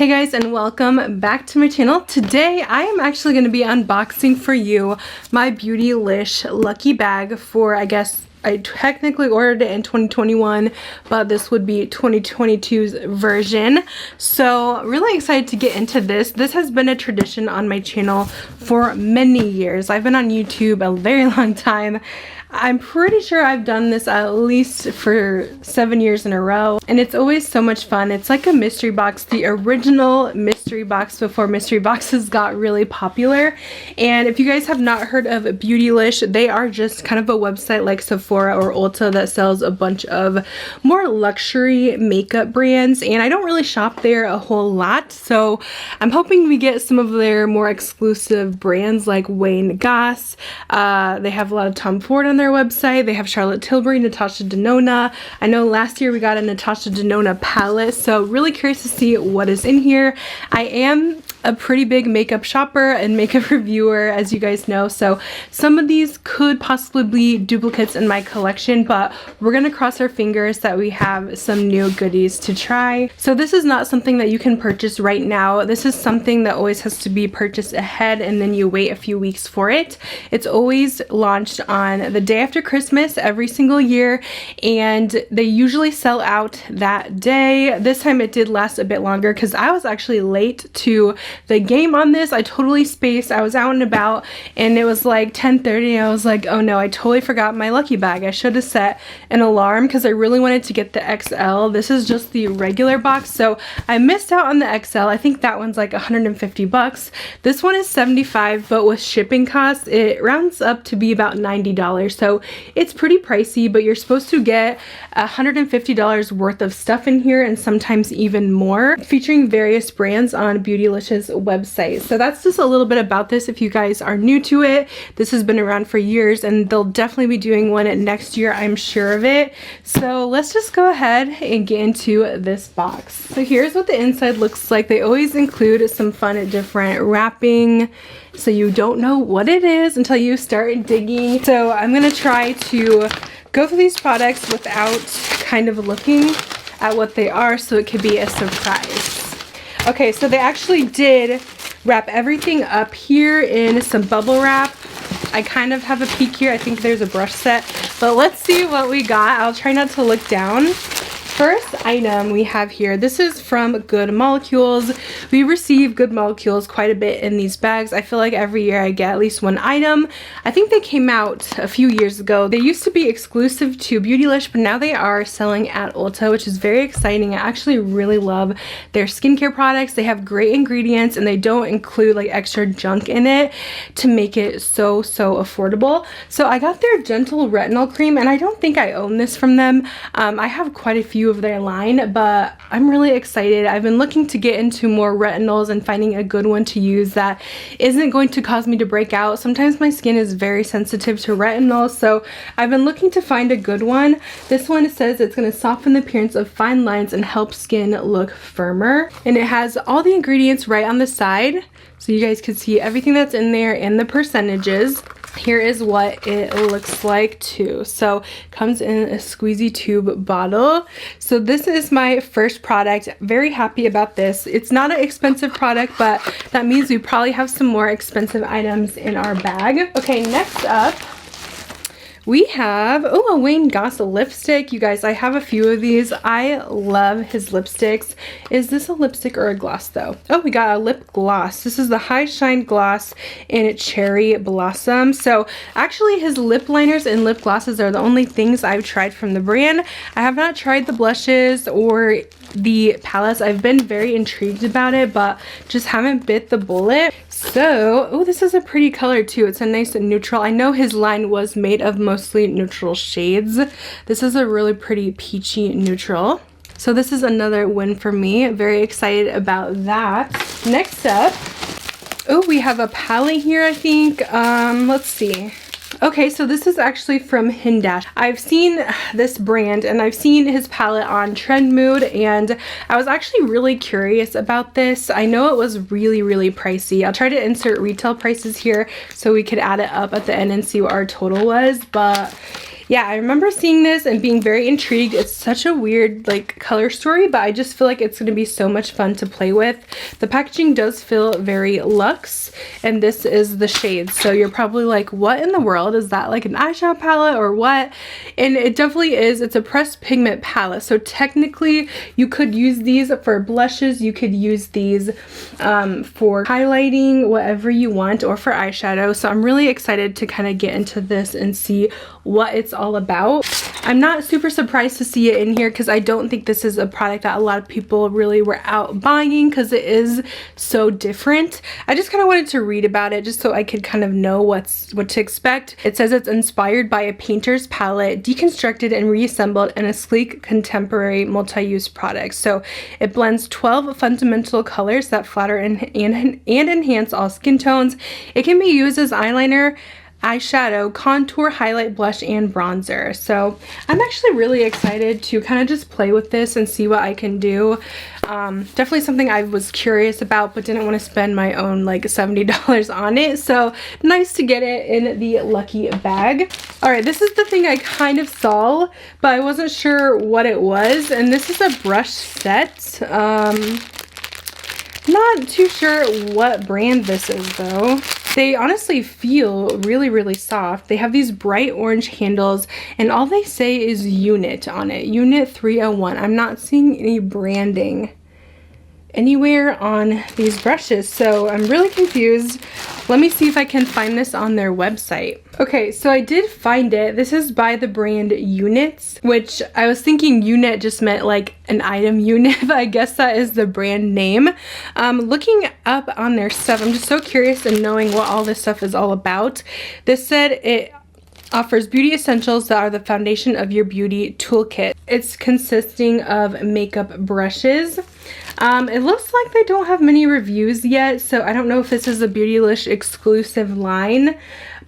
Hey guys, and welcome back to my channel. Today I am actually going to be unboxing for you my Beautylish lucky bag for, I guess I technically ordered it in 2021, but this would be 2022's version. So really excited to get into this. This has been a tradition on my channel for many years. I've been on YouTube a very long time. I'm pretty sure I've done this at least for 7 years in a row, and it's always so much fun. It's like a mystery box, the original mystery box before mystery boxes got really popular. And if you guys have not heard of Beautylish, they are just kind of a website like Sephora or Ulta that sells a bunch of more luxury makeup brands, and I don't really shop there a whole lot, so I'm hoping we get some of their more exclusive brands like Wayne Goss. They have a lot of Tom Ford on their website. They have Charlotte Tilbury, Natasha Denona. I know last year we got a Natasha Denona palette, so really curious to see what is in here. I am a pretty big makeup shopper and makeup reviewer, as you guys know, so some of these could possibly be duplicates in my collection, but we're gonna cross our fingers that we have some new goodies to try. So this is not something that you can purchase right now. This is something that always has to be purchased ahead, and then you wait a few weeks for it. It's always launched on the day after Christmas every single year, and they usually sell out that day. This time it did last a bit longer because I was actually late to the game on this. I totally spaced. I was out and about and it was like 10:30. I was like, oh no, I totally forgot my lucky bag. I should have set an alarm because I really wanted to get the XL. This is just the regular box, so I missed out on the XL. I think that one's like 150 bucks. This one is 75, but with shipping costs it rounds up to be about $90, so it's pretty pricey, but you're supposed to get $150 worth of stuff in here, and sometimes even more, featuring various brands on Beautylish's website. So that's just a little bit about this. If you guys are new to it, this has been around for years, and they'll definitely be doing one next year, I'm sure of it. So let's just go ahead and get into this box. So here's what the inside looks like. They always include some fun different wrapping, so you don't know what it is until you start digging. So I'm gonna try to go through these products without kind of looking at what they are, so it could be a surprise. Okay, so they actually did wrap everything up here in some bubble wrap. I kind of have a peek here. I think there's a brush set, but let's see what we got. I'll try not to look down. First item we have here, this is from Good Molecules. We receive Good Molecules quite a bit in these bags. I feel like every year I get at least one item. I think they came out a few years ago. They used to be exclusive to Beautylish, but now they are selling at Ulta, which is very exciting. I actually really love their skincare products. They have great ingredients, and they don't include like extra junk in it to make it so affordable. So I got their Gentle Retinol Cream, and I don't think I own this from them. I have quite a few of their line, but I'm really excited. I've been looking to get into more retinols and finding a good one to use that isn't going to cause me to break out. Sometimes my skin is very sensitive to retinol, so I've been looking to find a good one. This one says it's going to soften the appearance of fine lines and help skin look firmer, and it has all the ingredients right on the side, so you guys can see everything that's in there and the percentages. Here is what it looks like too. So it comes in a squeezy tube bottle. So this is my first product. Very happy about this. It's not an expensive product, but that means we probably have some more expensive items in our bag. Okay, next up we have, oh, a Wayne Goss lipstick. You guys, I have a few of these. I love his lipsticks. Is this a lipstick or a gloss though? Oh, we got a lip gloss. This is the High Shine Gloss in Cherry Blossom. So actually his lip liners and lip glosses are the only things I've tried from the brand. I have not tried the blushes or the palettes. I've been very intrigued about it, but just haven't bit the bullet. So, oh, this is a pretty color too. It's a nice neutral. I know his line was made of mostly neutral shades. This is a really pretty peachy neutral. So this is another win for me. Very excited about that. Next up, oh, we have a palette here, I think. Let's see. Okay, so this is actually from Hindash. I've seen this brand and I've seen his palette on Trend Mood, and I was actually really curious about this. I know it was really pricey. I'll try to insert retail prices here so we could add it up at the end and see what our total was, but yeah, I remember seeing this and being very intrigued. It's such a weird like color story, but I just feel like it's going to be so much fun to play with. The packaging does feel very luxe, and this is the shade. So you're probably like, what in the world is that, like an eyeshadow palette or what? And it definitely is. It's a pressed pigment palette. So technically you could use these for blushes. You could use these for highlighting, whatever you want, or for eyeshadow. So I'm really excited to kind of get into this and see what it's all about. I'm not super surprised to see it in here because I don't think this is a product that a lot of people really were out buying because it is so different. I just kind of wanted to read about it just so I could kind of know what to expect. It says it's inspired by a painter's palette, deconstructed and reassembled in a sleek contemporary multi-use product. So it blends 12 fundamental colors that flatter and enhance all skin tones. It can be used as eyeliner, eyeshadow, contour, highlight, blush, and bronzer. So I'm actually really excited to kind of just play with this and see what I can do. Definitely something I was curious about but didn't want to spend my own like $70 on it. So nice to get it in the lucky bag. Alright, this is the thing I kind of saw, but I wasn't sure what it was. And this is a brush set. Not too sure what brand this is though. They honestly feel really, really soft. They have these bright orange handles and all they say is unit on it. Unit 301. I'm not seeing any branding anywhere on these brushes, so I'm really confused. Let me see if I can find this on their website. Okay, so I did find it. This is by the brand Units, which I was thinking unit just meant like an item unit, but I guess that is the brand name. Looking up on their stuff, I'm just so curious in knowing what all this stuff is all about. This said it offers beauty essentials that are the foundation of your beauty toolkit. It's consisting of makeup brushes. It looks like they don't have many reviews yet, so I don't know if this is a Beautylish exclusive line,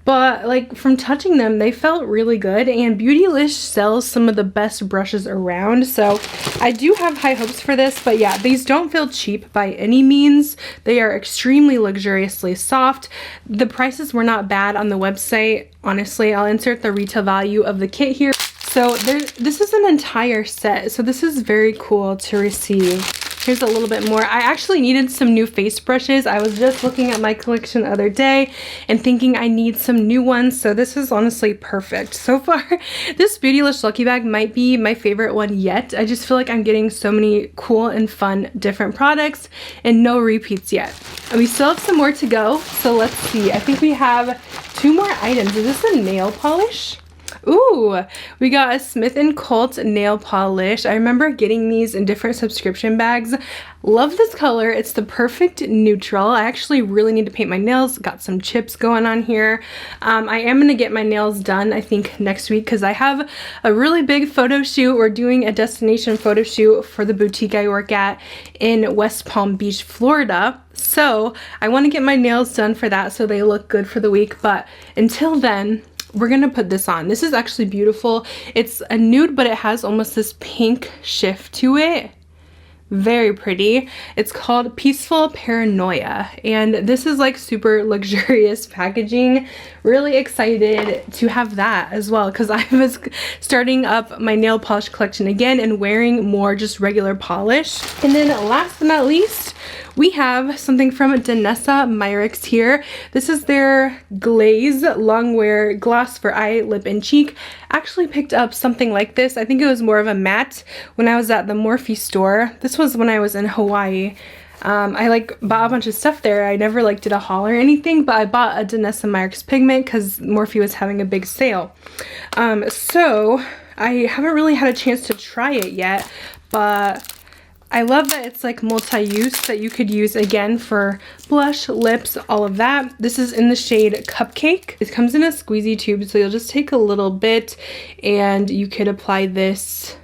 but like from touching them, they felt really good, and Beautylish sells some of the best brushes around, so I do have high hopes for this. But yeah, these don't feel cheap by any means. They are extremely luxuriously soft. The prices were not bad on the website. Honestly, I'll insert the retail value of the kit here. So this is an entire set, so this is very cool to receive. Here's a little bit more. I actually needed some new face brushes. I was just looking at my collection the other day and thinking I need some new ones, so this is honestly perfect. So far, this Beautylish Lucky Bag might be my favorite one yet. I just feel like I'm getting so many cool and fun different products and no repeats yet. And we still have some more to go, so let's see. I think we have 2 more items. Is this a nail polish? Ooh, we got a Smith & Colt nail polish. I remember getting these in different subscription bags. Love this color. It's the perfect neutral. I actually really need to paint my nails. Got some chips going on here. I am going to get my nails done, I think, next week because I have a really big photo shoot. We're doing a destination photo shoot for the boutique I work at in West Palm Beach, Florida. So I want to get my nails done for that so they look good for the week. But until then, we're gonna put this on. This is actually beautiful. It's a nude, but it has almost this pink shift to it. Very pretty. It's called Peaceful Paranoia, and this is like super luxurious packaging. Really excited to have that as well because I was starting up my nail polish collection again and wearing more just regular polish. And then last but not least, we have something from Danessa Myricks here. This is their Glaze Longwear Gloss for eye, lip, and cheek. Actually picked up something like this. I think it was more of a matte when I was at the Morphe store. This was when I was in Hawaii. I like bought a bunch of stuff there. I never like did a haul or anything, but I bought a Danessa Myricks pigment because Morphe was having a big sale. So I haven't really had a chance to try it yet, but I love that it's like multi-use, that you could use again for blush, lips, all of that. This is in the shade Cupcake. It comes in a squeezy tube, so you'll just take a little bit and you could apply this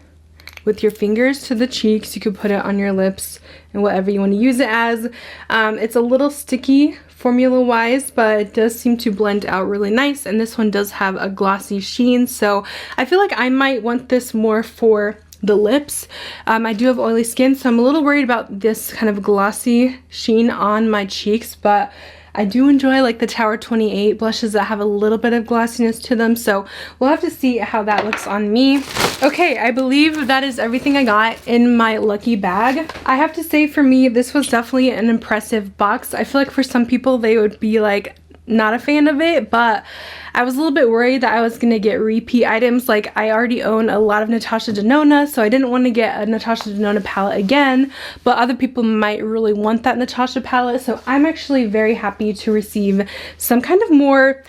with your fingers to the cheeks. You could put it on your lips and whatever you want to use it as. It's a little sticky formula wise, but it does seem to blend out really nice, and this one does have a glossy sheen, so I feel like I might want this more for the lips. I do have oily skin, so I'm a little worried about this kind of glossy sheen on my cheeks, but I do enjoy like the Tower 28 blushes that have a little bit of glossiness to them, so we'll have to see how that looks on me. Okay, I believe that is everything I got in my lucky bag. I have to say, for me, this was definitely an impressive box. I feel like for some people they would be like not a fan of it, but I was a little bit worried that I was gonna get repeat items. Like, I already own a lot of Natasha Denona, so I didn't want to get a Natasha Denona palette again, but other people might really want that Natasha palette, so I'm actually very happy to receive some kind of more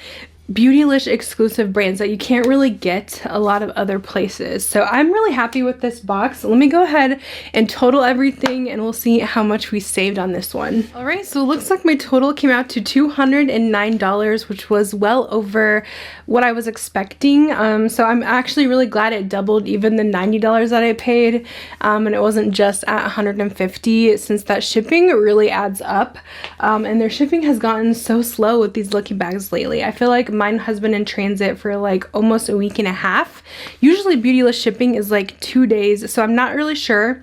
Beautylish exclusive brands that you can't really get a lot of other places. So I'm really happy with this box. Let me go ahead and total everything and we'll see how much we saved on this one. Alright, so it looks like my total came out to $209, which was well over what I was expecting. So I'm actually really glad it doubled even the $90 that I paid, and it wasn't just at $150, since that shipping really adds up. And their shipping has gotten so slow with these lucky bags lately. I feel like mine has been in transit for like almost a week and a half. Usually Beautylish shipping is like 2 days, so I'm not really sure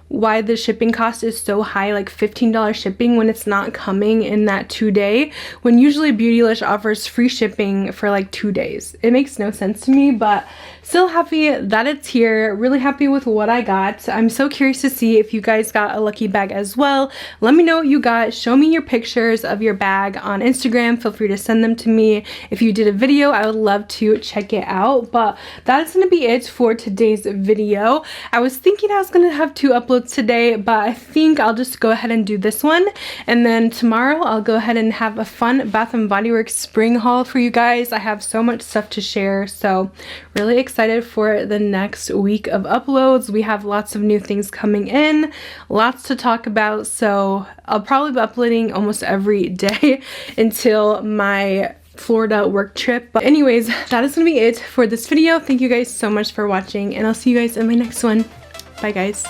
why the shipping cost is so high, like $15 shipping, when it's not coming in that 2-day, when usually Beautylish offers free shipping for like 2 days. It makes no sense to me, but still happy that it's here. Really happy with what I got. I'm so curious to see if you guys got a lucky bag as well. Let me know what you got. Show me your pictures of your bag on Instagram. Feel free to send them to me. If you did a video, I would love to check it out. But that's gonna be it for today's video. I was thinking I was gonna have 2 uploads today, but I think I'll just go ahead and do this one, and then tomorrow I'll go ahead and have a fun Bath & Body Works spring haul for you guys. I have so much stuff to share, so really excited for the next week of uploads. We have lots of new things coming in, lots to talk about, so I'll probably be uploading almost every day until my Florida work trip. But anyways, that is gonna be it for this video. Thank you guys so much for watching, and I'll see you guys in my next one. Bye guys.